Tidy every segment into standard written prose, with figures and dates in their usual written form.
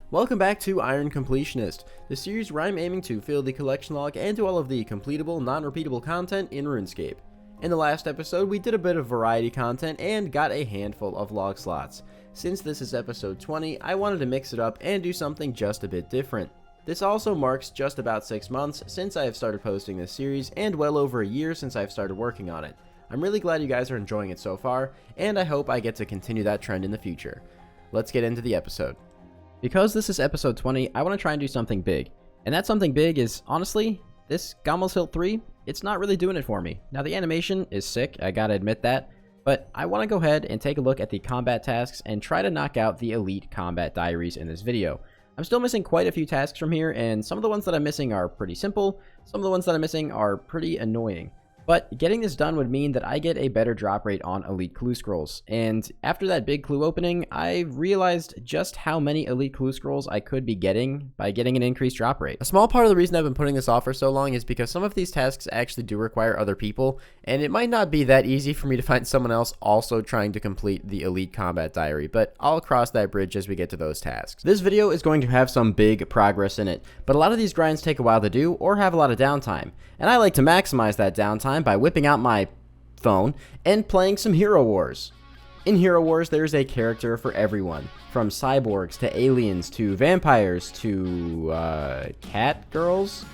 Welcome back to Iron Completionist, the series where I'm aiming to fill the collection log and do all of the completable, non-repeatable content in RuneScape. In the last episode, we did a bit of variety content and got a handful of log slots. Since this is episode 20, I wanted to mix it up and do something just a bit different. This also marks just about 6 months since I have started posting this series and well over a year since I've started working on it. I'm really glad you guys are enjoying it so far, and I hope I get to continue that trend in the future. Let's get into the episode. Because this is episode 20, I want to try and do something big. And that something big is, honestly, this Gammel's Hilt 3, it's not really doing it for me. Now the animation is sick, I gotta admit that, but I want to go ahead and take a look at the combat tasks and try to knock out the elite combat diaries in this video. I'm still missing quite a few tasks from here, and some of the ones that I'm missing are pretty simple, some of the ones that I'm missing are pretty annoying. But getting this done would mean that I get a better drop rate on elite clue scrolls. And after that big clue opening, I realized just how many elite clue scrolls I could be getting by getting an increased drop rate. A small part of the reason I've been putting this off for so long is because some of these tasks actually do require other people, and it might not be that easy for me to find someone else also trying to complete the elite combat diary, but I'll cross that bridge as we get to those tasks. This video is going to have some big progress in it, but a lot of these grinds take a while to do or have a lot of downtime, and I like to maximize that downtime by whipping out my phone and playing some Hero Wars. In Hero Wars, there's a character for everyone, from cyborgs to aliens to vampires to cat girls.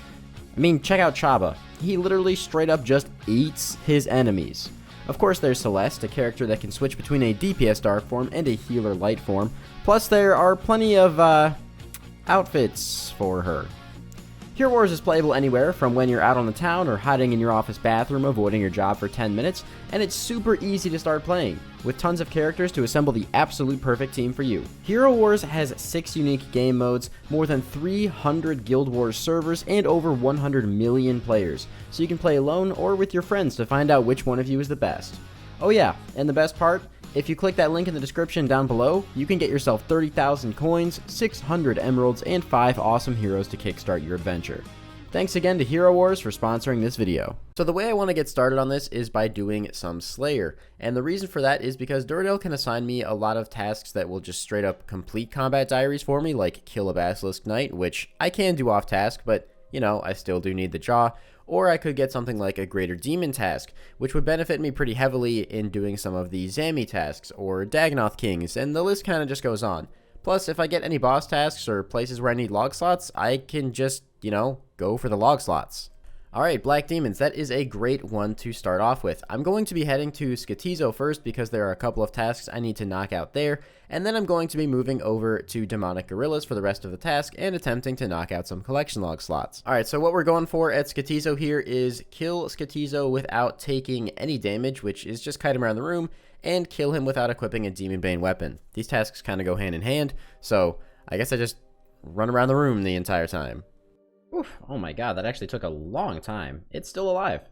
I mean, check out Chaba. He literally straight up just eats his enemies. Of course, there's Celeste, a character that can switch between a DPS dark form and a healer light form. Plus, there are plenty of outfits for her. Hero Wars is playable anywhere, from when you're out on the town or hiding in your office bathroom avoiding your job for 10 minutes, and it's super easy to start playing, with tons of characters to assemble the absolute perfect team for you. Hero Wars has 6 unique game modes, more than 300 Guild Wars servers, and over 100 million players, so you can play alone or with your friends to find out which one of you is the best. Oh yeah, and the best part? If you click that link in the description down below, you can get yourself 30,000 coins, 600 emeralds, and 5 awesome heroes to kickstart your adventure. Thanks again to Hero Wars for sponsoring this video. So the way I want to get started on this is by doing some Slayer, and the reason for that is because Duradel can assign me a lot of tasks that will just straight up complete combat diaries for me, like kill a Basilisk Knight, which I can do off task, but you know, I still do need the jaw. Or I could get something like a Greater Demon task, which would benefit me pretty heavily in doing some of the Zamy tasks, or Dagannoth Kings, and the list kind of just goes on. Plus, if I get any boss tasks or places where I need log slots, I can just, you know, go for the log slots. Alright, Black Demons, that is a great one to start off with. I'm going to be heading to Skotizo first because there are a couple of tasks I need to knock out there, and then I'm going to be moving over to Demonic Gorillas for the rest of the task and attempting to knock out some collection log slots. Alright, so what we're going for at Skotizo here is kill Skotizo without taking any damage, which is just kite him around the room, and kill him without equipping a Demon Bane weapon. These tasks kind of go hand in hand, so I guess I just run around the room the entire time. Oof, oh my god, that actually took a long time. It's still alive.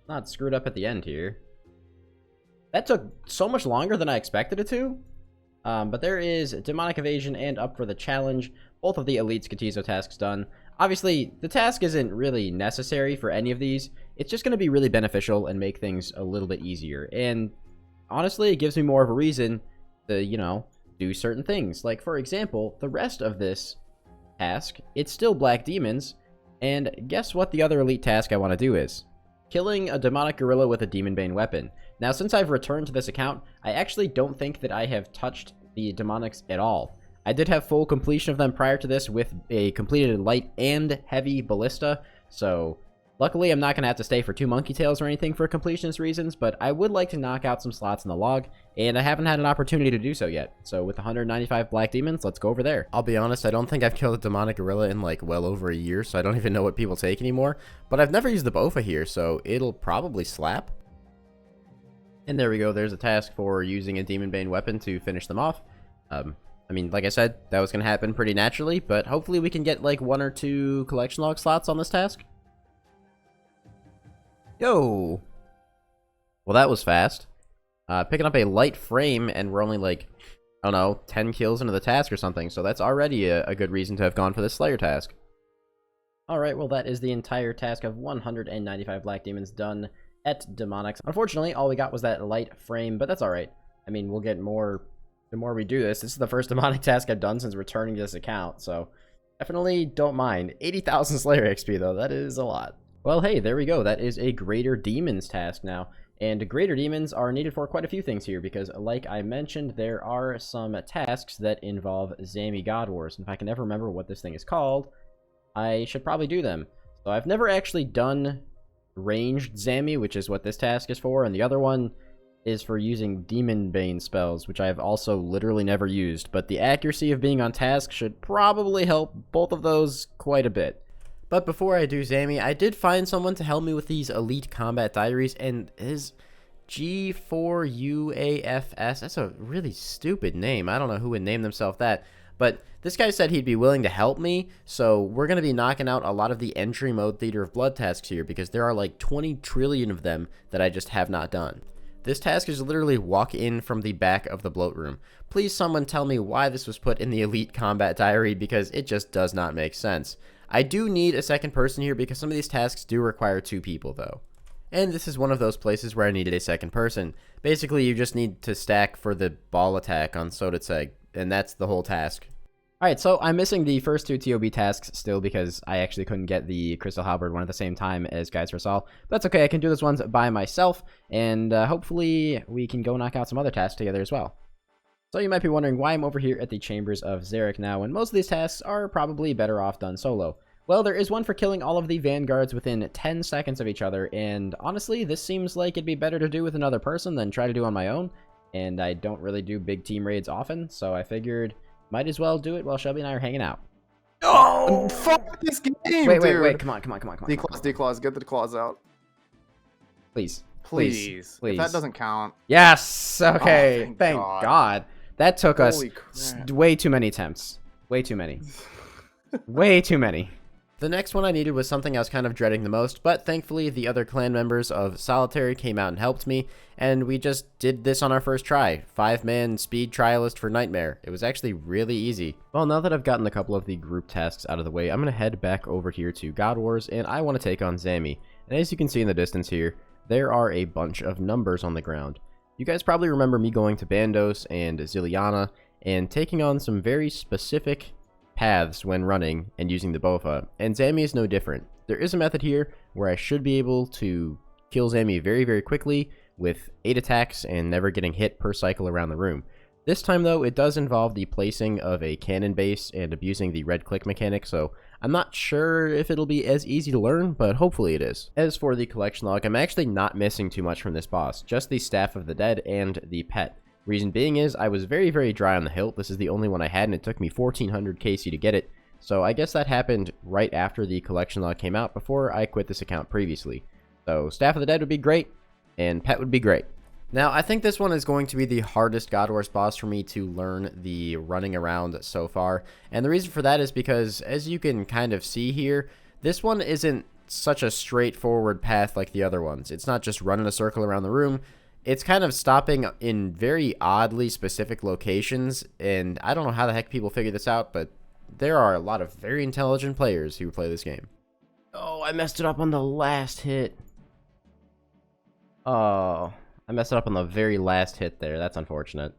Not screwed up at the end here. That took so much longer than I expected it to. But there is Demonic Evasion and Up for the Challenge. Both of the Elite Skotizo tasks done. Obviously, the task isn't really necessary for any of these. It's just going to be really beneficial and make things a little bit easier. And honestly, it gives me more of a reason to, you know, do certain things. Like, for example, the rest of this task, it's still Black Demons, and guess what the other elite task I want to do is? Killing a Demonic Gorilla with a Demon Bane weapon. Now, since I've returned to this account, I actually don't think that I have touched the Demonics at all. I did have full completion of them prior to this with a completed light and heavy ballista, so luckily I'm not going to have to stay for 2 monkey tails or anything for completionist reasons, but I would like to knock out some slots in the log, and I haven't had an opportunity to do so yet. So with 195 Black Demons, let's go over there. I'll be honest, I don't think I've killed a Demonic Gorilla in like well over a year, so I don't even know what people take anymore, but I've never used the Bofa here, so it'll probably slap. And there we go, there's a task for using a Demon Bane weapon to finish them off. I mean, like I said, that was going to happen pretty naturally, but hopefully we can get like 1 or 2 collection log slots on this task. Yo! Well, that was fast. Picking up a light frame, and we're only like, I don't know, 10 kills into the task or something, so that's already a good reason to have gone for this Slayer task. Alright, well that is the entire task of 195 Black Demons done at Demonics. Unfortunately, all we got was that light frame, but that's alright. I mean, we'll get more the more we do this. This is the first demonic task I've done since returning to this account, so definitely don't mind. 80,000 Slayer XP, though. That is a lot. Well, hey, there we go. That is a Greater Demons task now. And Greater Demons are needed for quite a few things here, because like I mentioned, there are some tasks that involve Zamorak God Wars. And if I can ever remember what this thing is called, I should probably do them. So I've never actually done ranged Zamy, which is what this task is for, and the other one is for using Demon Bane spells, which I have also literally never used. But the accuracy of being on task should probably help both of those quite a bit. But before I do Zamy, I did find someone to help me with these Elite Combat Diaries, and his G4UAFS, that's a really stupid name. I don't know who would name themselves that, but this guy said he'd be willing to help me, so we're going to be knocking out a lot of the entry mode Theater of Blood tasks here, because there are like 20 trillion of them that I just have not done. This task is literally walk in from the back of the bloat room. Please someone tell me why this was put in the Elite Combat Diary, because it just does not make sense. I do need a second person here because some of these tasks do require 2 people though. And this is one of those places where I needed a second person. Basically, you just need to stack for the ball attack on Soditseg, and that's the whole task. Alright, so I'm missing the first 2 TOB tasks still because I actually couldn't get the Crystal Halberd one at the same time as Guides for Saul. But that's okay, I can do those ones by myself, and hopefully we can go knock out some other tasks together as well. So you might be wondering why I'm over here at the Chambers of Xeric now, when most of these tasks are probably better off done solo. Well, there is one for killing all of the vanguards within 10 seconds of each other, and honestly, this seems like it'd be better to do with another person than try to do on my own, and I don't really do big team raids often, so I figured might as well do it while Shelby and I are hanging out. Oh, fuck this game, wait, come on. Declaws, get the claws out. Please. If that doesn't count. Yes, okay, oh, thank God. That took us way too many attempts. Way too many. Way too many. The next one I needed was something I was kind of dreading the most, but thankfully the other clan members of Solitary came out and helped me, and we just did this on our first try. 5-man speed trialist for Nightmare. It was actually really easy. Well, now that I've gotten a couple of the group tasks out of the way, I'm going to head back over here to God Wars, and I want to take on Zamy. And as you can see in the distance here, there are a bunch of numbers on the ground. You guys probably remember me going to Bandos and Ziliana and taking on some very specific paths when running and using the Bofa, and Zamy is no different. There is a method here where I should be able to kill Zamy very, very quickly with 8 attacks and never getting hit per cycle around the room. This time, though, it does involve the placing of a cannon base and abusing the red click mechanic, so I'm not sure if it'll be as easy to learn, but hopefully it is. As for the collection log, I'm actually not missing too much from this boss, just the Staff of the Dead and the pet. Reason being is, I was very, very dry on the hilt. This is the only one I had, and it took me 1400 KC to get it, so I guess that happened right after the collection log came out, before I quit this account previously. So Staff of the Dead would be great, and pet would be great. Now, I think this one is going to be the hardest God Wars boss for me to learn the running around so far, and the reason for that is because, as you can kind of see here, this one isn't such a straightforward path like the other ones. It's not just running a circle around the room. It's kind of stopping in very oddly specific locations, and I don't know how the heck people figure this out, but there are a lot of very intelligent players who play this game. Oh, I messed it up on the last hit. Oh, I messed it up on the very last hit there. That's unfortunate.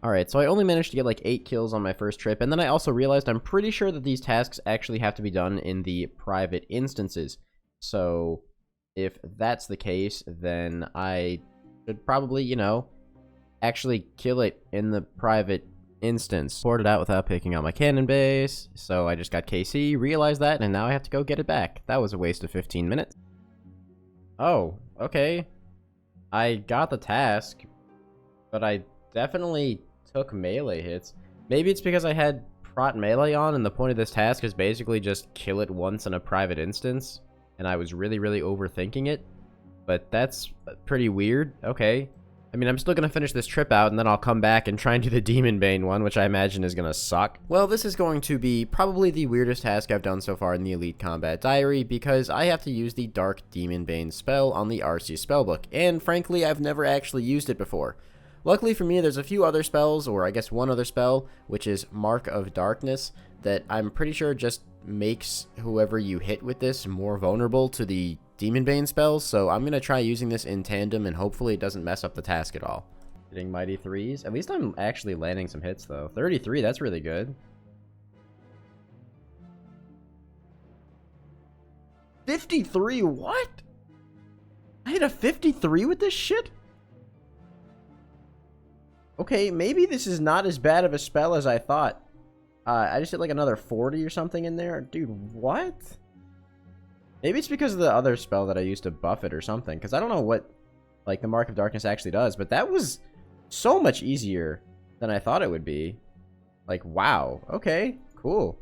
Alright, so I only managed to get like 8 kills on my first trip, and then I also realized I'm pretty sure that these tasks actually have to be done in the private instances. So if that's the case, then I should probably, you know, actually kill it in the private instance. Poured it out without picking out my cannon base, so I just got KC, realized that, and now I have to go get it back. That was a waste of 15 minutes. Oh, okay. I got the task, but I definitely took melee hits. Maybe it's because I had prot melee on, and the point of this task is basically just kill it once in a private instance, and I was really, really overthinking it. But that's pretty weird. Okay. I mean, I'm still gonna finish this trip out, and then I'll come back and try and do the Demon Bane one, which I imagine is gonna suck. Well, this is going to be probably the weirdest task I've done so far in the Elite Combat Diary, because I have to use the Dark Demon Bane spell on the RC spellbook, and frankly, I've never actually used it before. Luckily for me, there's a few other spells, or I guess one other spell, which is Mark of Darkness, that I'm pretty sure just makes whoever you hit with this more vulnerable to the Demon Bane spells, so I'm going to try using this in tandem, and hopefully it doesn't mess up the task at all. Hitting mighty 3s. At least I'm actually landing some hits, though. 33, that's really good. 53, what? I hit a 53 with this shit? Okay, maybe this is not as bad of a spell as I thought. I just hit like another 40 or something in there. Dude, what? Maybe it's because of the other spell that I used to buff it or something. Because I don't know what, like, the Mark of Darkness actually does. But that was so much easier than I thought it would be. Like, wow. Okay, cool.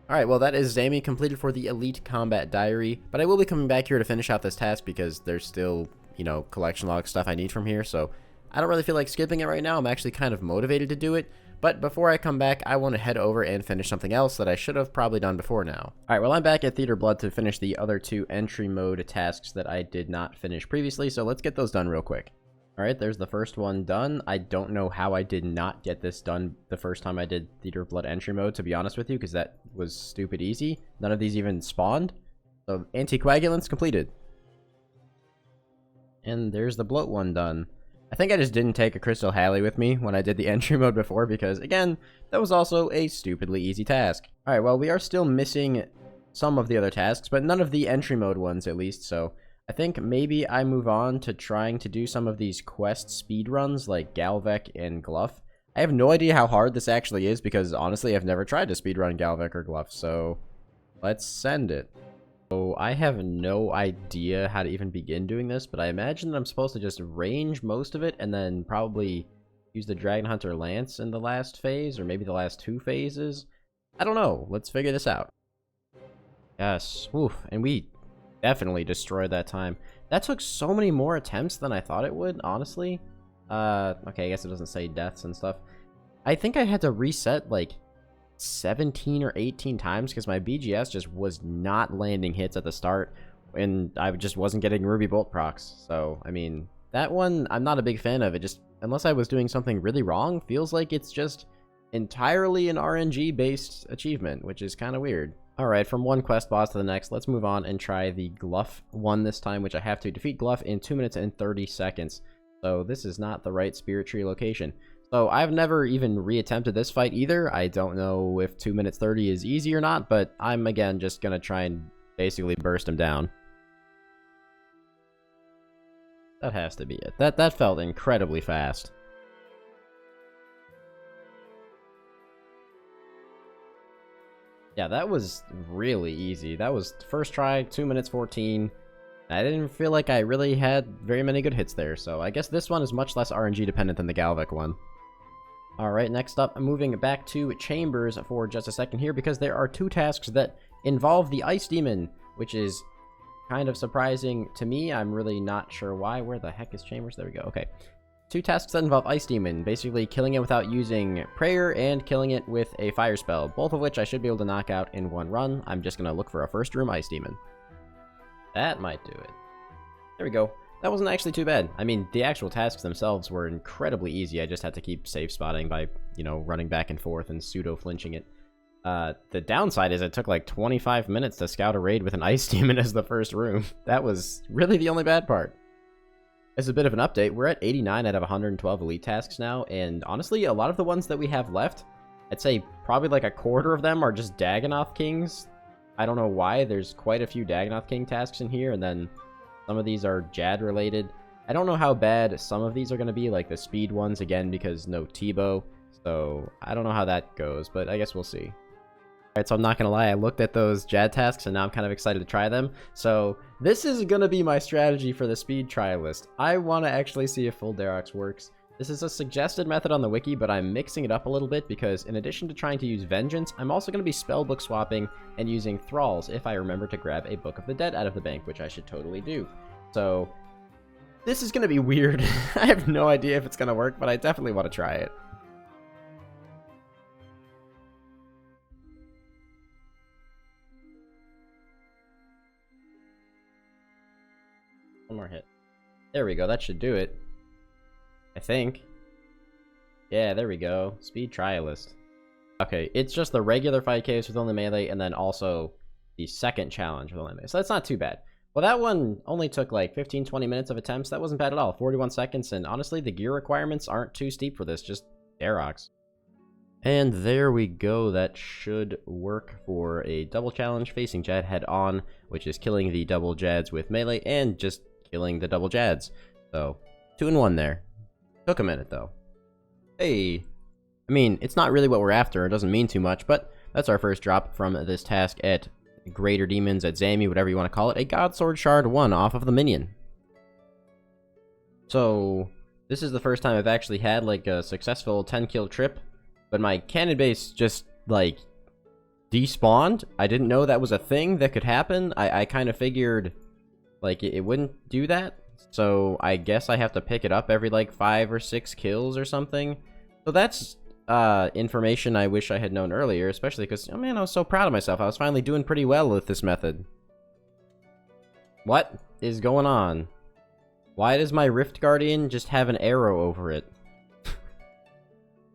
Alright, well, that is Zamy completed for the Elite Combat Diary. But I will be coming back here to finish out this task because there's still, you know, collection log stuff I need from here. So I don't really feel like skipping it right now. I'm actually kind of motivated to do it. But before I come back, I want to head over and finish something else that I should have probably done before now. Alright, well, I'm back at Theater Blood to finish the other 2 entry mode tasks that I did not finish previously. So let's get those done real quick. Alright, there's the first one done. I don't know how I did not get this done the first time I did Theater of Blood entry mode, to be honest with you, because that was stupid easy. None of these even spawned. So, anticoagulants completed. And there's the bloat one done. I think I just didn't take a Crystal Halley with me when I did the entry mode before, because, again, that was also a stupidly easy task. Alright, well, we are still missing some of the other tasks, but none of the entry mode ones, at least, so I think maybe I move on to trying to do some of these quest speedruns like Galvek and Gluff. I have no idea how hard this actually is because honestly I've never tried to speedrun Galvek or Gluff, so let's send it. So I have no idea how to even begin doing this, but I imagine that I'm supposed to just range most of it and then probably use the Dragon Hunter Lance in the last phase, or maybe the last 2 phases. I don't know. Let's figure this out. Yes. Oof. And we definitely destroyed that time. That took so many more attempts than I thought it would, honestly. Okay, I guess it doesn't say deaths and stuff. I think I had to reset like 17 or 18 times because my BGS just was not landing hits at the start, and I just wasn't getting Ruby Bolt procs. So, I mean, that one, I'm not a big fan of. It just, unless I was doing something really wrong, feels like it's just entirely an RNG-based achievement, which is kind of weird. Alright, from one quest boss to the next, let's move on and try the Gluff one this time, which I have to defeat Gluff in 2 minutes and 30 seconds. So this is not the right Spirit Tree location. So I've never even reattempted this fight either. I don't know if 2 minutes 30 is easy or not, but I'm, again, just gonna try and basically burst him down. That has to be it. That felt incredibly fast. Yeah, that was really easy. That was first try, 2 minutes 14. I didn't feel like I really had very many good hits there, so I guess this one is much less RNG dependent than the Galvek one. Alright, next up, I'm moving back to Chambers for just a second here, because there are 2 tasks that involve the Ice Demon, which is kind of surprising to me. I'm really not sure why. Where the heck is Chambers? There we go. Okay. 2 tasks that involve Ice Demon, basically killing it without using Prayer and killing it with a Fire spell, both of which I should be able to knock out in one run. I'm just going to look for a first room Ice Demon. That might do it. There we go. That wasn't actually too bad. I mean, the actual tasks themselves were incredibly easy. I just had to keep safe spotting by, you know, running back and forth and pseudo-flinching it. The downside is it took like 25 minutes to scout a raid with an Ice Demon as the first room. That was really the only bad part. As a bit of an update, we're at 89 out of 112 elite tasks now, and honestly, a lot of the ones that we have left, I'd say probably like a quarter of them are just Dagannoth Kings. I don't know why. There's quite a few Dagannoth King tasks in here, and then some of these are Jad related. I don't know how bad some of these are going to be, like the speed ones, again, because no T-bow. So I don't know how that goes, but I guess we'll see. Alright, so I'm not going to lie, I looked at those Jad tasks and now I'm kind of excited to try them. So this is going to be my strategy for the speed trial list. I want to actually see if full Darox works. This is a suggested method on the wiki, but I'm mixing it up a little bit because in addition to trying to use Vengeance, I'm also going to be spellbook swapping and using Thralls if I remember to grab a Book of the Dead out of the bank, which I should totally do. So this is going to be weird. I have no idea if it's going to work, but I definitely want to try it. One more hit. There we go. That should do it. I think. Yeah, there we go. Speed Trialist. Okay, it's just the regular fight case with only melee, and then also the second challenge with only melee. So that's not too bad. Well, that one only took like 15-20 minutes of attempts. That wasn't bad at all. 41 seconds, and honestly, the gear requirements aren't too steep for this. Just Aerox. And there we go. That should work for a double challenge facing Jad head on, which is killing the double Jads with melee and just killing the double Jads. So, 2 in 1 there. Took a minute, though. Hey. I mean, it's not really what we're after. It doesn't mean too much, but that's our first drop from this task at Greater Demons at Zamy, whatever you want to call it. A God Sword Shard 1 off of the minion. So, this is the first time I've actually had, like, a successful 10-kill trip, but my cannon base just, like, despawned. I didn't know that was a thing that could happen. I kind of figured, like, it wouldn't do that. So, I guess I have to pick it up every, like, 5 or 6 kills or something. So that's information I wish I had known earlier, especially because, oh man, I was so proud of myself. I was finally doing pretty well with this method. What is going on? Why does my Rift Guardian just have an arrow over it?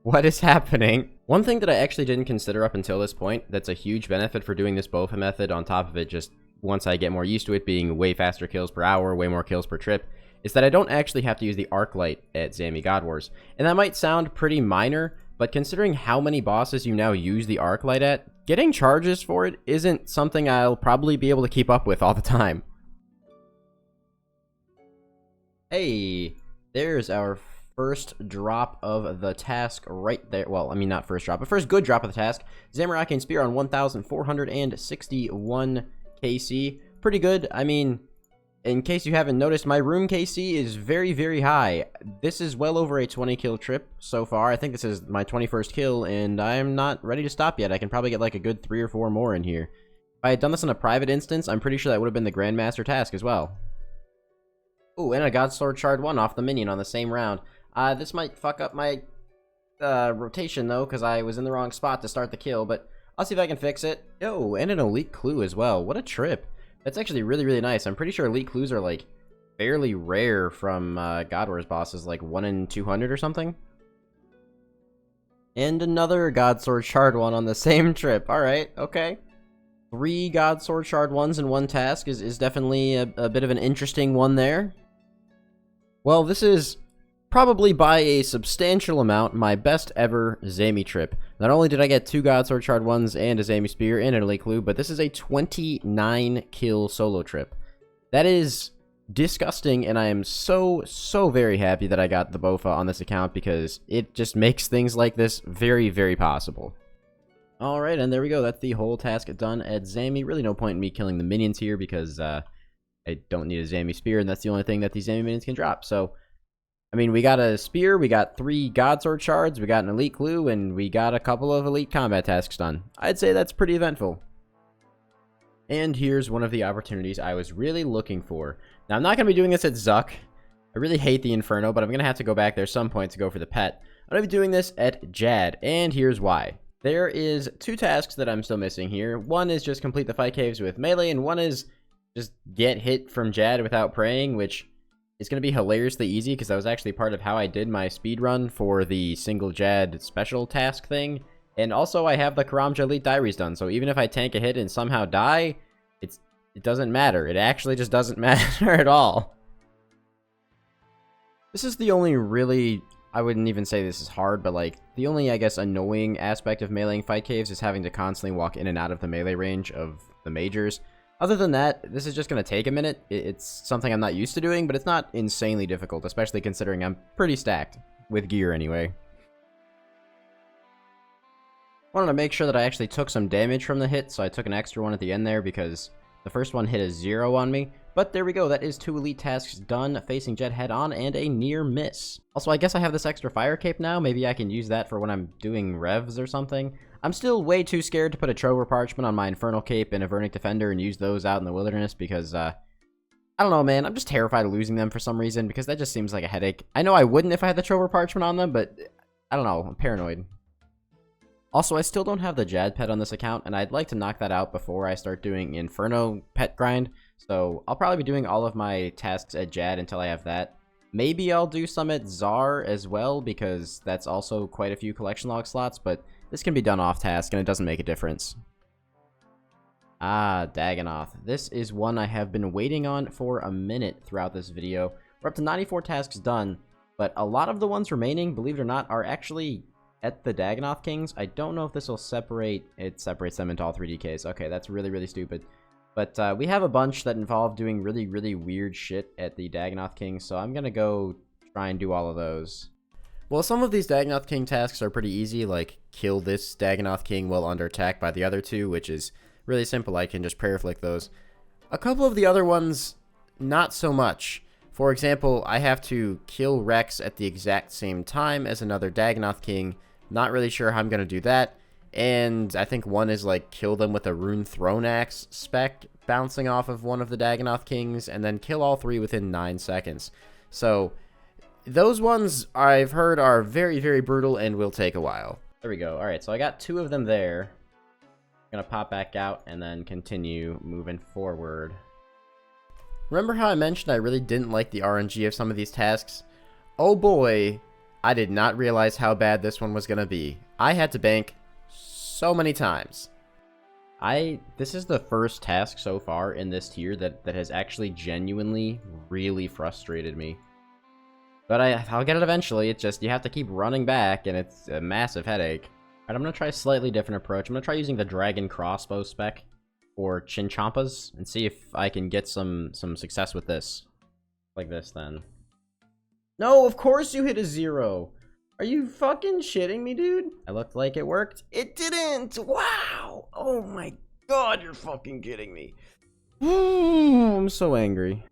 What is happening? One thing that I actually didn't consider up until this point that's a huge benefit for doing this Bofa method, on top of it just once I get more used to it being way faster kills per hour, way more kills per trip, is that I don't actually have to use the arc light at Zamorak God Wars. And that might sound pretty minor, but considering how many bosses you now use the arc light at, getting charges for it isn't something I'll probably be able to keep up with all the time. Hey, there's our first drop of the task right there. Well, I mean, not first drop, but first good drop of the task. Zamorak Spear on 1,461 KC. Pretty good. I mean, in case you haven't noticed, my room KC is very, very high. This is well over a 20-kill trip so far. I think this is my 21st kill, and I'm not ready to stop yet. I can probably get like a good 3 or 4 more in here. If I had done this in a private instance, I'm pretty sure that would have been the Grandmaster task as well. Ooh, and I got Sword Shard 1 off the minion on the same round. This might fuck up my rotation, though, because I was in the wrong spot to start the kill, but I'll see if I can fix it. Oh, and an elite clue as well. What a trip. That's actually really, really nice. I'm pretty sure elite clues are, like, fairly rare from God Wars bosses, like 1 in 200 or something. And another God Sword Shard 1 on the same trip. Alright, okay. 3 God Sword Shard 1s in one task is definitely a bit of an interesting one there. Well, this is probably by a substantial amount my best ever Zamy trip. Not only did I get 2 God Sword Shard 1s and a Zamy Spear and an elite clue, but this is a 29 kill solo trip. That is disgusting, and I am so very happy that I got the Bofa on this account, because it just makes things like this very, very possible. Alright, and there we go. That's the whole task done at Zamy. Really no point in me killing the minions here, because I don't need a Zamy Spear, and that's the only thing that these Zamy minions can drop. So, I mean, we got a Spear, we got 3 God Sword Shards, we got an Elite Clue, and we got a couple of Elite Combat tasks done. I'd say that's pretty eventful. And here's one of the opportunities I was really looking for. Now, I'm not going to be doing this at Zuck. I really hate the Inferno, but I'm going to have to go back there some point to go for the pet. I'm going to be doing this at Jad, and here's why. There is 2 tasks that I'm still missing here. One is just complete the fight caves with melee, and one is just get hit from Jad without praying, which is going to be hilariously easy, because that was actually part of how I did my speedrun for the single Jad special task thing. And also, I have the Karamja Elite Diaries done, so even if I tank a hit and somehow die, it doesn't matter. It actually just doesn't matter at all. This is the only really, I wouldn't even say this is hard, but like, the only, I guess, annoying aspect of meleeing fight caves is having to constantly walk in and out of the melee range of the majors. Other than that, this is just going to take a minute. It's something I'm not used to doing, but it's not insanely difficult, especially considering I'm pretty stacked, with gear anyway. Wanted to make sure that I actually took some damage from the hit, so I took an extra one at the end there, because the first one hit a 0 on me. But there we go, that is 2 elite tasks done, facing Jad head on, and a near miss. Also, I guess I have this extra fire cape now. Maybe I can use that for when I'm doing revs or something. I'm still way too scared to put a Trover Parchment on my Infernal Cape and a Vernic Defender and use those out in the wilderness, because, I don't know, man. I'm just terrified of losing them for some reason, because that just seems like a headache. I know I wouldn't if I had the Trover Parchment on them, but I don't know, I'm paranoid. Also, I still don't have the Jad pet on this account, and I'd like to knock that out before I start doing Inferno pet grind. So I'll probably be doing all of my tasks at Jad until I have that. Maybe I'll do some at Czar as well, because that's also quite a few collection log slots, but this can be done off task, and it doesn't make a difference. Ah, Dagannoth. This is one I have been waiting on for a minute throughout this video. We're up to 94 tasks done, but a lot of the ones remaining, believe it or not, are actually at the Dagannoth Kings. I don't know if this will separate. It separates them into all 3 DKs. Okay, that's really, really stupid. But we have a bunch that involve doing really, really weird shit at the Dagannoth Kings, so I'm gonna go try and do all of those. Well, some of these Dagannoth King tasks are pretty easy, like kill this Dagannoth King while under attack by the other 2, which is really simple. I can just prayer flick those. A couple of the other ones, not so much. For example, I have to kill Rex at the exact same time as another Dagannoth King. Not really sure how I'm going to do that. And I think one is like kill them with a Rune Throne Axe spec bouncing off of one of the Dagannoth Kings, and then kill all 3 within 9 seconds. So those ones I've heard are very, very brutal and will take a while. There we go. Alright, so I got 2 of them there. Gonna pop back out and then continue moving forward. Remember how I mentioned I really didn't like the RNG of some of these tasks? Oh boy, I did not realize how bad this one was gonna be. I had to bank so many times. This is the first task so far in this tier that has actually genuinely really frustrated me. But I'll get it eventually. It's just you have to keep running back, and it's a massive headache. Alright, I'm going to try a slightly different approach. I'm going to try using the Dragon Crossbow spec for Chinchampas and see if I can get some success with this. Like this, then. No, of course you hit a 0. Are you fucking shitting me, dude? I looked like it worked. It didn't! Wow! Oh my god, you're fucking kidding me. I'm so angry.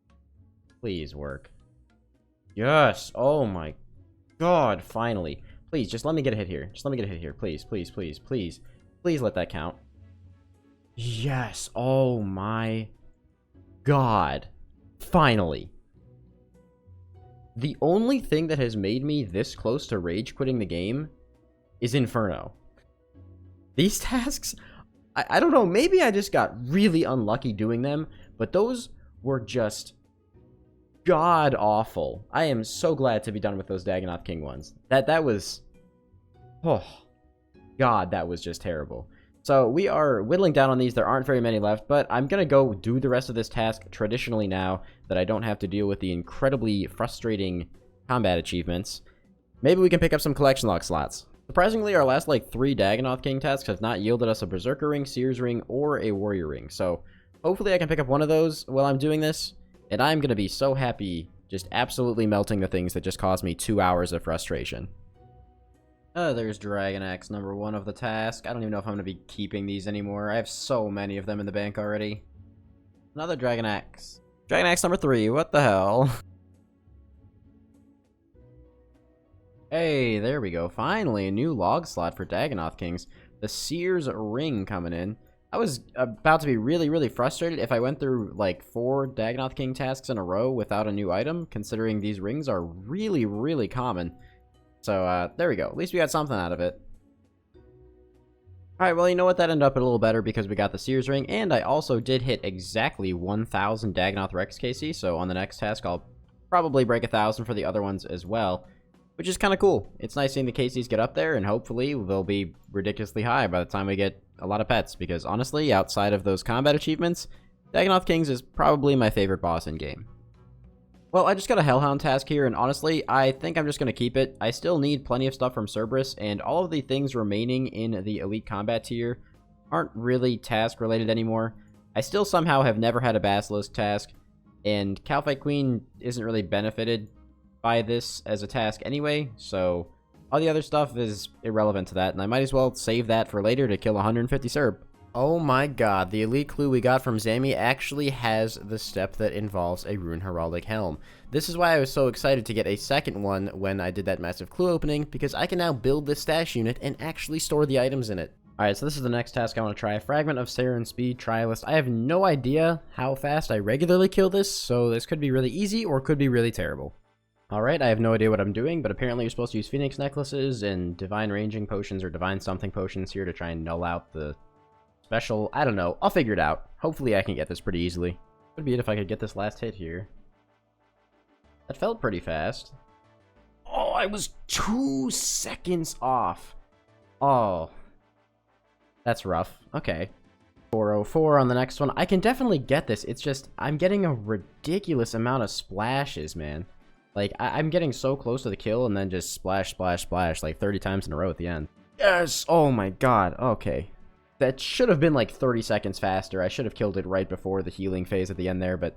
Please work. Yes! Oh my god, finally. Please, just let me get a hit here. Just let me get a hit here. Please, please, please, please. Please let that count. Yes. Oh my god. Finally. The only thing that has made me this close to rage quitting the game is Inferno. These tasks, I don't know, maybe I just got really unlucky doing them, but those were just god awful. I am so glad to be done with those Dagannoth King ones. That was, oh god, that was just terrible. So we are whittling down on these. There aren't very many left, but I'm gonna go do the rest of this task traditionally now that I don't have to deal with the incredibly frustrating combat achievements. Maybe we can pick up some collection log slots. Surprisingly, our last like 3 Dagannoth King tasks have not yielded us a Berserker ring, Seer's ring, or a Warrior ring. So hopefully I can pick up one of those while I'm doing this. And I'm going to be so happy just absolutely melting the things that just caused me 2 hours of frustration. There's Dragon Axe number 1 of the task. I don't even know if I'm going to be keeping these anymore. I have so many of them in the bank already. Another Dragon Axe. Dragon Axe number 3, what the hell? Hey, there we go. Finally, a new log slot for Dagannoth Kings. The Seer's ring coming in. I was about to be really, really frustrated if I went through like 4 Dagannoth King tasks in a row without a new item, considering these rings are really, really common. So, there we go. At least we got something out of it. Alright, well, you know what? That ended up a little better because we got the Seer's ring, and I also did hit exactly 1,000 Dagannoth Rex KC, so on the next task, I'll probably break 1,000 for the other ones as well, which is kind of cool. It's nice seeing the KCs get up there, and hopefully they'll be ridiculously high by the time we get a lot of pets, because honestly, outside of those combat achievements, Dagannoth Kings is probably my favorite boss in game. Well, I just got a Hellhound task here, and honestly, I think I'm just going to keep it. I still need plenty of stuff from Cerberus, and all of the things remaining in the Elite Combat tier aren't really task-related anymore. I still somehow have never had a Basilisk task, and Calphite Queen isn't really benefited by this as a task anyway, so all the other stuff is irrelevant to that, and I might as well save that for later to kill 150 Cerb. Oh my god, the elite clue we got from Zamy actually has the step that involves a Rune Heraldic Helm. This is why I was so excited to get a second one when I did that massive clue opening, because I can now build this stash unit and actually store the items in it. Alright, so this is the next task I want to try. A Fragment of Saren Speed Trialist. I have no idea how fast I regularly kill this, so this could be really easy or could be really terrible. Alright, I have no idea what I'm doing, but apparently you're supposed to use Phoenix Necklaces and Divine Ranging Potions or Divine Something Potions here to try and null out the special. I don't know. I'll figure it out. Hopefully I can get this pretty easily. Would be it if I could get this last hit here. That felt pretty fast. Oh, I was 2 seconds off. Oh. That's rough. Okay. 404 on the next one. I can definitely get this. It's just, I'm getting a ridiculous amount of splashes, man. Like, I'm getting so close to the kill and then just splash, splash, splash, like 30 times in a row at the end. Yes! Oh my god. Okay. That should have been like 30 seconds faster. I should have killed it right before the healing phase at the end there, but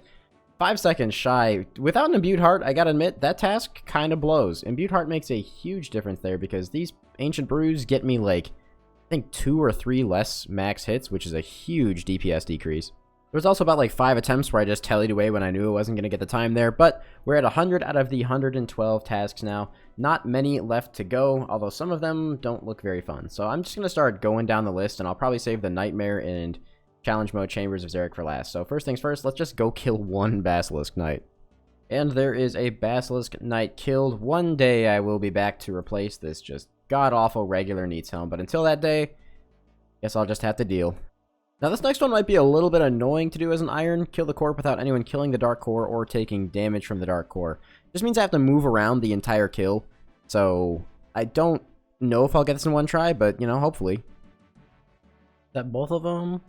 5 seconds shy. Without an Imbued Heart, I gotta admit, that task kind of blows. Imbued Heart makes a huge difference there because these Ancient Brews get me like, I think 2 or 3 less max hits, which is a huge DPS decrease. There was also about like 5 attempts where I just tallied away when I knew I wasn't going to get the time there, but we're at 100 out of the 112 tasks now. Not many left to go, although some of them don't look very fun. So I'm just going to start going down the list, and I'll probably save the Nightmare and Challenge Mode Chambers of Xeric for last. So first things first, let's just go kill one Basilisk Knight. And there is a Basilisk Knight killed. One day I will be back to replace this just god-awful regular Needs Helm, but until that day, guess I'll just have to deal. Now this next one might be a little bit annoying to do as an Iron. Kill the Corp without anyone killing the Dark Core or taking damage from the Dark Core. Just means I have to move around the entire kill, so I don't know if I'll get this in one try, but, you know, hopefully. Is that both of them?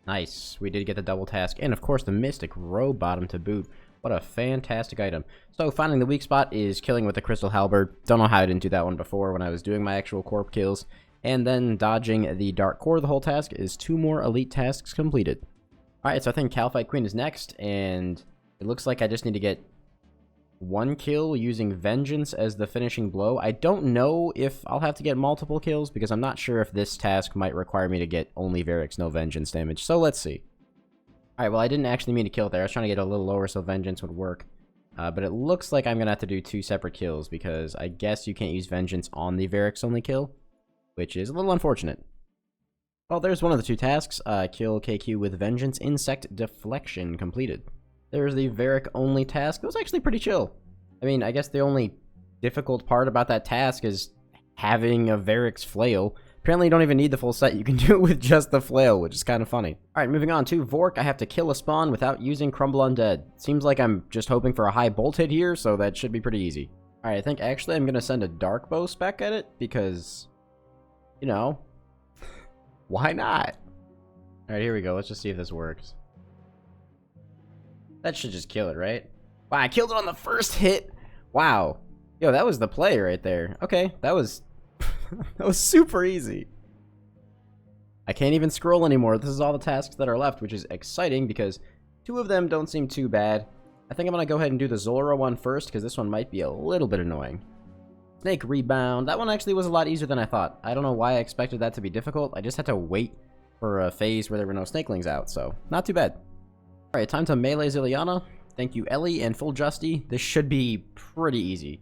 Nice. We did get the double task, and of course the Mystic Robe Bottom to boot. What a fantastic item. So finding the weak spot is killing with the Crystal Halberd. Don't know how I didn't do that one before when I was doing my actual Corp kills. And then dodging the Dark Core the whole task is 2 more elite tasks completed. Alright, so I think Calphite Queen is next, and it looks like I just need to get 1 kill using Vengeance as the finishing blow. I don't know if I'll have to get multiple kills, because I'm not sure if this task might require me to get only Varric's no Vengeance damage, so let's see. Alright, well I didn't actually mean to kill it there. I was trying to get a little lower so Vengeance would work. But it looks like I'm going to have to do 2 separate kills, because I guess you can't use Vengeance on the Varric's only kill, which is a little unfortunate. Well, there's one of the 2 tasks. Kill KQ with Vengeance, Insect Deflection completed. There's the Varric only task. It was actually pretty chill. I mean, I guess the only difficult part about that task is having a Varric's flail. Apparently you don't even need the full set. You can do it with just the flail, which is kind of funny. Alright, moving on to Vork. I have to kill a spawn without using Crumble Undead. Seems like I'm just hoping for a high bolt hit here, so that should be pretty easy. Alright, I think actually I'm going to send a Dark Bow spec at it, because, you know, why not? Alright, here we go. Let's just see if this works. That should just kill it, right? Wow, I killed it on the first hit! Wow. Yo, that was the play right there. Okay, that was... that was super easy. I can't even scroll anymore. This is all the tasks that are left, which is exciting because 2 of them don't seem too bad. I think I'm going to go ahead and do the Zolra one first, because this one might be a little bit annoying. Snake Rebound. That one actually was a lot easier than I thought. I don't know why I expected that to be difficult. I just had to wait for a phase where there were no snakelings out, so not too bad. Alright, time to melee Zilliana. Thank you, Ellie, and Full Justy. This should be pretty easy.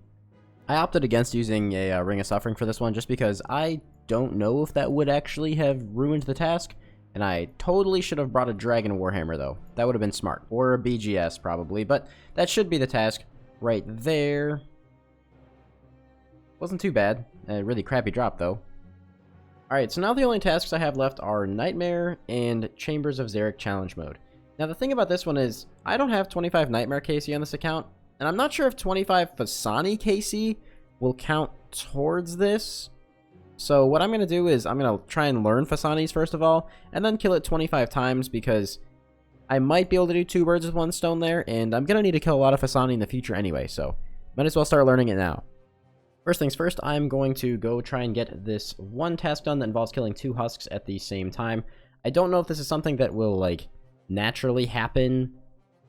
I opted against using a Ring of Suffering for this one just because I don't know if that would actually have ruined the task, and I totally should have brought a Dragon Warhammer though. That would have been smart. Or a BGS probably, but that should be the task right there. Wasn't too bad. A really crappy drop though. Alright, so now the only tasks I have left are Nightmare and Chambers of Xeric Challenge Mode. Now the thing about this one is, I don't have 25 Nightmare KC on this account, and I'm not sure if 25 Fasani KC will count towards this. So what I'm going to do is, I'm going to try and learn Fasani's first of all, and then kill it 25 times, because I might be able to do 2 birds with 1 stone there, and I'm going to need to kill a lot of Fasani in the future anyway, so might as well start learning it now. First things first, I'm going to go try and get this one task done that involves killing 2 husks at the same time. I don't know if this is something that will, like, naturally happen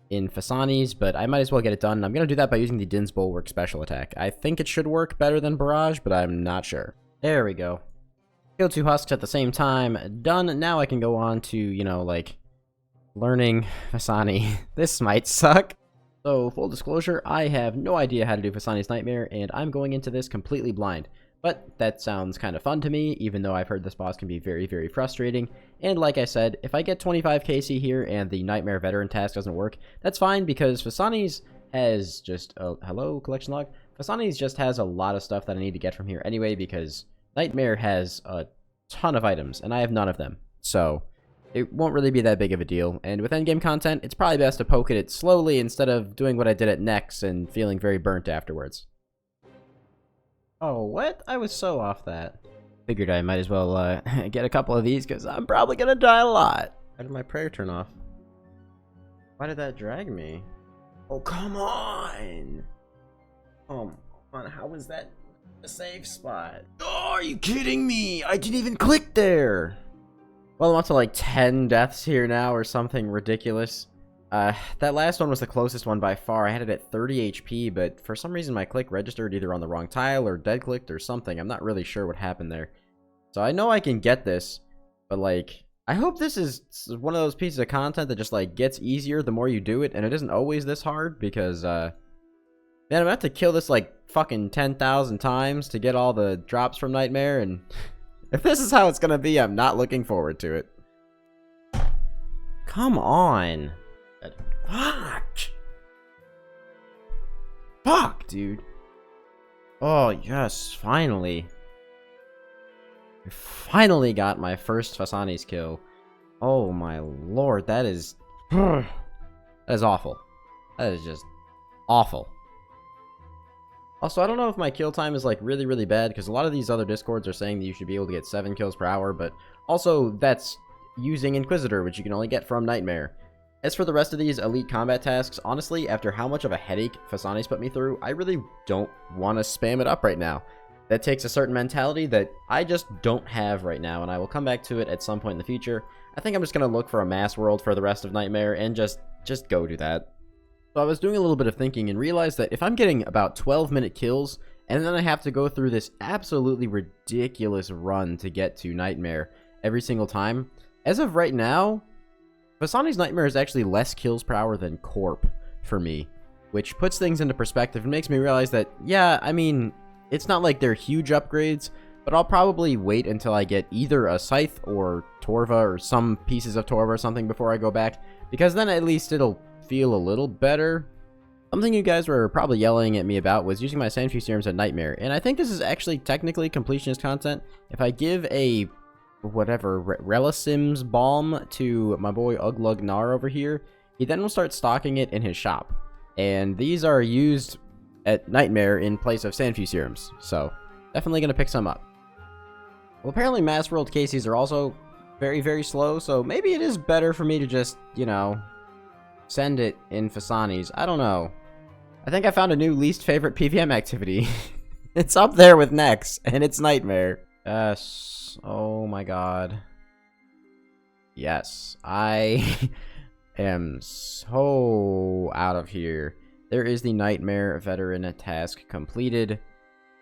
in Fasani's, but I might as well get it done. I'm going to do that by using the Din's Bulwark special attack. I think it should work better than Barrage, but I'm not sure. There we go. Kill 2 husks at the same time. Done. Now I can go on to, you know, like, learning Fasani. This might suck. So, full disclosure, I have no idea how to do Fasani's Nightmare, and I'm going into this completely blind. But that sounds kind of fun to me, even though I've heard this boss can be very, very frustrating. And like I said, if I get 25 KC here and the Nightmare Veteran task doesn't work, that's fine, because Fasani's has just... Oh, hello, collection log? Fasani's just has a lot of stuff that I need to get from here anyway, because Nightmare has a ton of items, and I have none of them. So, it won't really be that big of a deal. And with endgame content, it's probably best to poke at it slowly instead of doing what I did at Nex and feeling very burnt afterwards. Oh, what? I was so off that. Figured I might as well get a couple of these because I'm probably gonna die a lot. Why did my prayer turn off? Why did that drag me? Oh, come on! Come on, how was that a safe spot? Oh, are you kidding me? I didn't even click there! Well, I'm up to like 10 deaths here now or something ridiculous. That last one was the closest one by far. I had it at 30 HP, but for some reason my click registered either on the wrong tile or dead clicked or something. I'm not really sure what happened there. So I know I can get this, but like, I hope this is one of those pieces of content that just like gets easier the more you do it, and it isn't always this hard because, man, I'm about to kill this like fucking 10,000 times to get all the drops from Nightmare, and if this is how it's gonna be, I'm not looking forward to it. Come on. Fuck! Fuck, dude. Oh, yes, finally. I finally got my first Fasani's kill. Oh my lord, that is... that is awful. That is just awful. Also, I don't know if my kill time is like really bad, because a lot of these other discords are saying that you should be able to get 7 kills per hour, but also that's using Inquisitor, which you can only get from Nightmare. As for the rest of these elite combat tasks, honestly, after how much of a headache Fasani's put me through, I really don't want to spam it up right now. That takes a certain mentality that I just don't have right now, and I will come back to it at some point in the future. I think I'm just going to look for a mass world for the rest of Nightmare and just go do that. So I was doing a little bit of thinking and realized that if I'm getting about 12-minute kills, and then I have to go through this absolutely ridiculous run to get to Nightmare every single time, as of right now, Fasani's Nightmare is actually less kills per hour than Corp for me, which puts things into perspective and makes me realize that, yeah, I mean, it's not like they're huge upgrades, but I'll probably wait until I get either a Scythe or Torva or some pieces of Torva or something before I go back, because then at least it'll feel a little better. Something you guys were probably yelling at me about was using my Sandfew Serums at Nightmare, and I think this is actually technically completionist content. If I give a whatever Relisims Balm to my boy Uglugnar over here, he then will start stocking it in his shop, and these are used at Nightmare in place of Sandfew Serums, so definitely gonna pick some up. Well, apparently Mass World Casey's are also very slow, so maybe it is better for me to just, you know, send it in Fasani's. I don't know. I think I found a new least favorite PVM activity. It's up there with Nex, and it's Nightmare. Yes. Oh my god. Yes. I am so out of here. There is the Nightmare Veteran task completed.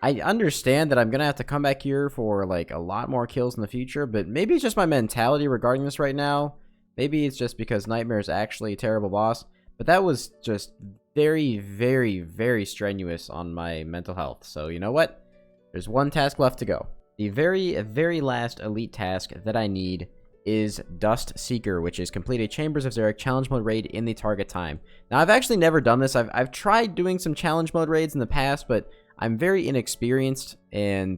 I understand that I'm gonna have to come back here for like a lot more kills in the future, but maybe it's just my mentality regarding this right now. Maybe it's just because Nightmare is actually a terrible boss, but that was just very strenuous on my mental health. So you know what? There's one task left to go. The very last elite task that I need is Dust Seeker, which is complete a Chambers of Xeric challenge mode raid in the target time. Now, I've actually never done this. I've tried doing some challenge mode raids in the past, but I'm very inexperienced, and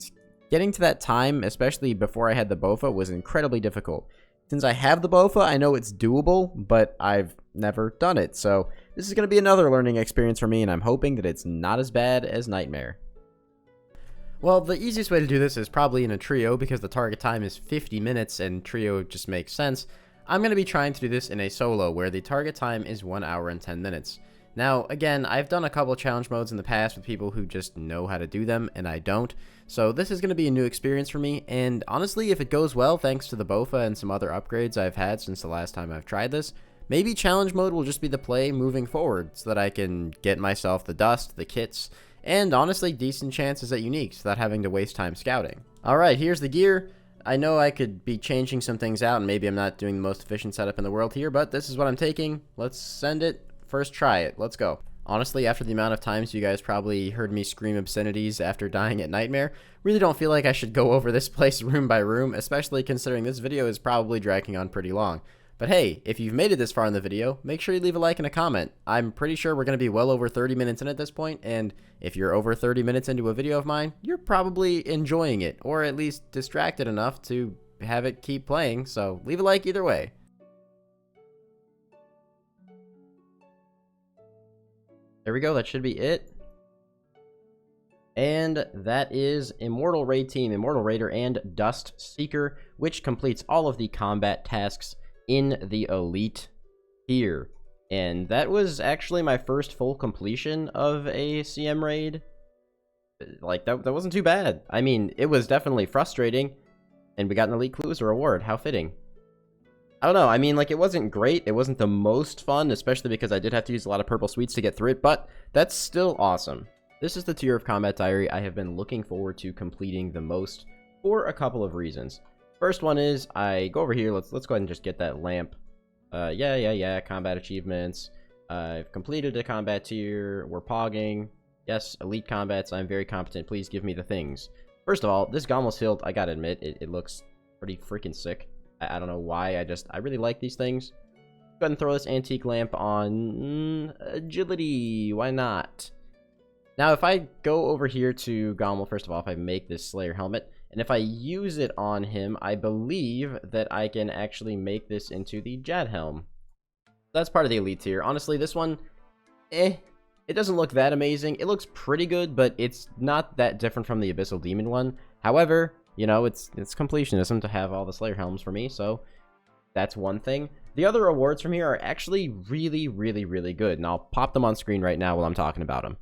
getting to that time, especially before I had the BOFA, was incredibly difficult. Since I have the BOFA, I know it's doable, but I've never done it. So this is going to be another learning experience for me, and I'm hoping that it's not as bad as Nightmare. Well, the easiest way to do this is probably in a trio, because the target time is 50 minutes, and trio just makes sense. I'm going to be trying to do this in a solo, where the target time is 1 hour and 10 minutes. Now, again, I've done a couple challenge modes in the past with people who just know how to do them, and I don't. So this is going to be a new experience for me, and honestly, if it goes well, thanks to the BOFA and some other upgrades I've had since the last time I've tried this, maybe challenge mode will just be the play moving forward, so that I can get myself the dust, the kits, and honestly, decent chances at uniques without having to waste time scouting. Alright, here's the gear. I know I could be changing some things out, and maybe I'm not doing the most efficient setup in the world here, but this is what I'm taking. Let's send it. First try it. Let's go. Honestly, after the amount of times you guys probably heard me scream obscenities after dying at Nightmare, really don't feel like I should go over this place room by room, especially considering this video is probably dragging on pretty long. But hey, if you've made it this far in the video, make sure you leave a like and a comment. I'm pretty sure we're going to be well over 30 minutes in at this point, and if you're over 30 minutes into a video of mine, you're probably enjoying it, or at least distracted enough to have it keep playing, so leave a like either way. There we go, that should be it. And that is Immortal Raid Team, Immortal Raider, and Dust Seeker, which completes all of the combat tasks in the Elite tier. And that was actually my first full completion of a CM raid. Like, that wasn't too bad. I mean, it was definitely frustrating, and we got an Elite Clue as a reward. How fitting. I don't know, I mean, like, it wasn't great. It wasn't the most fun, especially because I did have to use a lot of purple sweets to get through it, but that's still awesome. This is the tier of Combat Diary I have been looking forward to completing the most for a couple of reasons. First one is, I go over here, let's go ahead and just get that lamp. Yeah, combat achievements. I've completed a combat tier, we're pogging. Yes, elite combats, I'm very competent, please give me the things. First of all, this Gommel's Hilt, I gotta admit, it looks pretty freaking sick. I don't know why, I really like these things. Go ahead and throw this antique lamp on agility, why not? Now, if I go over here to Gommel, first of all, if I make this Slayer helmet, and if I use it on him, I believe that I can actually make this into the Jad helm. That's part of the elite tier. Honestly, this one, it doesn't look that amazing. It looks pretty good, but it's not that different from the Abyssal Demon one. However, you know, it's completionism to have all the Slayer helms for me, so that's one thing. The other rewards from here are actually really, really, really good, and I'll pop them on screen right now while I'm talking about them.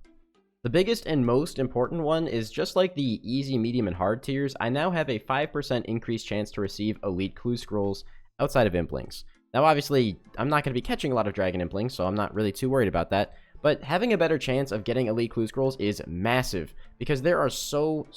The biggest and most important one is just like the easy, medium, and hard tiers, I now have a 5% increased chance to receive elite clue scrolls outside of Implings. Now, obviously, I'm not going to be catching a lot of Dragon Implings, so I'm not really too worried about that, but having a better chance of getting elite clue scrolls is massive, because there are so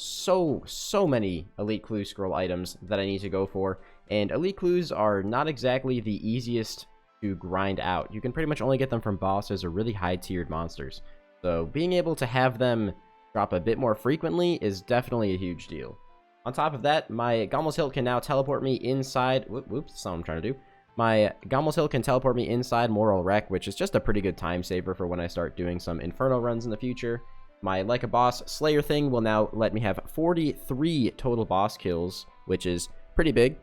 many elite clue scroll items that I need to go for, and elite clues are not exactly the easiest to grind out. You can pretty much only get them from bosses or really high-tiered monsters. So being able to have them drop a bit more frequently is definitely a huge deal. On top of that, my Gommel's Hilt can now teleport me inside... Whoops, that's not what I'm trying to do. My Gommel's Hilt can teleport me inside Moral Wreck, which is just a pretty good time saver for when I start doing some Inferno runs in the future. My Like a Boss Slayer thing will now let me have 43 total boss kills, which is pretty big.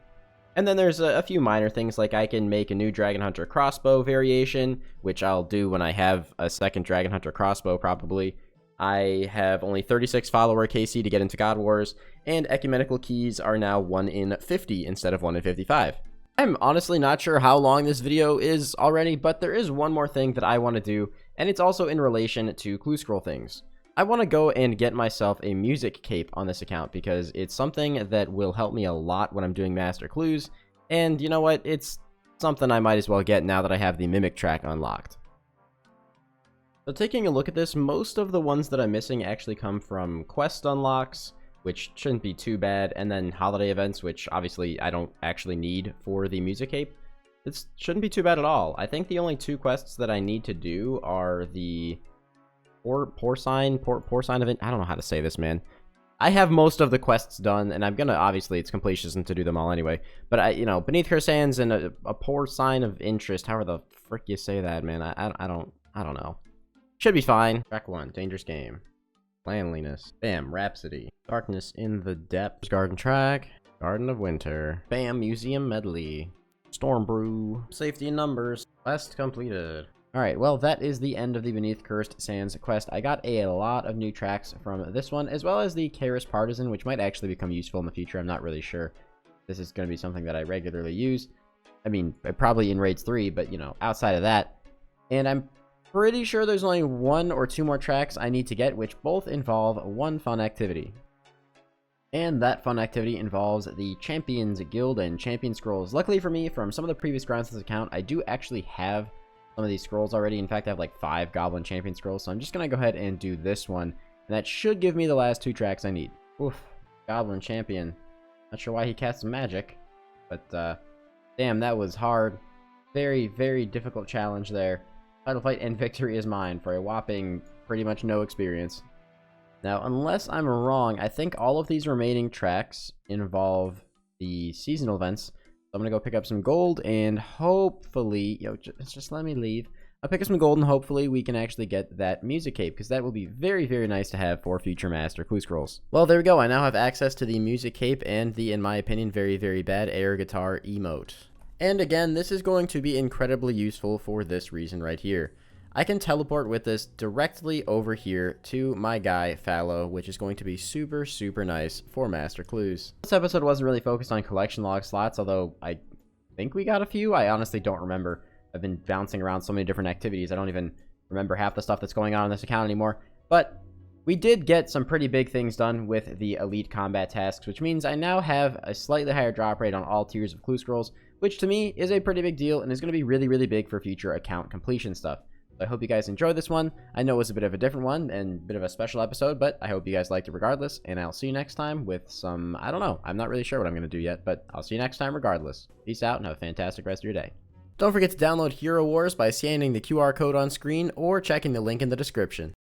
And then there's a few minor things, like I can make a new Dragon Hunter crossbow variation, which I'll do when I have a second Dragon Hunter crossbow, probably. I have only 36 follower KC to get into God Wars, and ecumenical keys are now 1 in 50 instead of 1 in 55. I'm honestly not sure how long this video is already, but there is one more thing that I want to do, and it's also in relation to clue scroll things. I want to go and get myself a music cape on this account because it's something that will help me a lot when I'm doing master clues, and you know what, it's something I might as well get now that I have the mimic track unlocked. So taking a look at this, most of the ones that I'm missing actually come from quest unlocks, which shouldn't be too bad, and then holiday events, which obviously I don't actually need for the music cape. It shouldn't be too bad at all. I think the only two quests that I need to do are the porcine event. I don't know how to say this, man. I have most of the quests done, and I'm gonna, obviously, it's completionism to do them all anyway. But you know, Beneath Her Sands and a porcine of interest. However the frick you say that, man? I don't know. Should be fine. Track 1, Dangerous Game. Cleanliness. Bam, Rhapsody. Darkness in the Depths. Garden Track. Garden of Winter. Bam, Museum Medley. Storm Brew. Safety in Numbers. Quest completed. Alright, well, that is the end of the Beneath Cursed Sands quest. I got a lot of new tracks from this one, as well as the Karis Partisan, which might actually become useful in the future. I'm not really sure. This is going to be something that I regularly use. I mean, probably in Raids 3, but, you know, outside of that. And I'm pretty sure there's only 1 or 2 more tracks I need to get, which both involve one fun activity. And that fun activity involves the Champions Guild and Champion Scrolls. Luckily for me, from some of the previous grinds on this account, I do actually have some of these scrolls already. In fact, I have like 5 Goblin Champion Scrolls, so I'm just going to go ahead and do this one. And that should give me the last 2 tracks I need. Oof, Goblin Champion. Not sure why he cast some magic, but damn, that was hard. Very, very difficult challenge there. Title fight and victory is mine for a whopping pretty much no experience. Now, unless I'm wrong, I think all of these remaining tracks involve the seasonal events. I'm gonna go pick up some gold and hopefully, just let me leave. I'll pick up some gold and hopefully we can actually get that music cape, because that will be very, very nice to have for future master clue scrolls. Well, there we go. I now have access to the music cape and the, in my opinion, very, very bad air guitar emote. And again, this is going to be incredibly useful for this reason right here. I can teleport with this directly over here to my guy, Fallow, which is going to be super, super nice for Master Clues. This episode wasn't really focused on collection log slots, although I think we got a few. I honestly don't remember. I've been bouncing around so many different activities, I don't even remember half the stuff that's going on this account anymore. But we did get some pretty big things done with the elite combat tasks, which means I now have a slightly higher drop rate on all tiers of clue scrolls, which to me is a pretty big deal and is going to be really, really big for future account completion stuff. So I hope you guys enjoyed this one. I know it was a bit of a different one and a bit of a special episode, but I hope you guys liked it regardless, and I'll see you next time with some, I don't know, I'm not really sure what I'm going to do yet, but I'll see you next time regardless. Peace out and have a fantastic rest of your day. Don't forget to download Hero Wars by scanning the QR code on screen or checking the link in the description.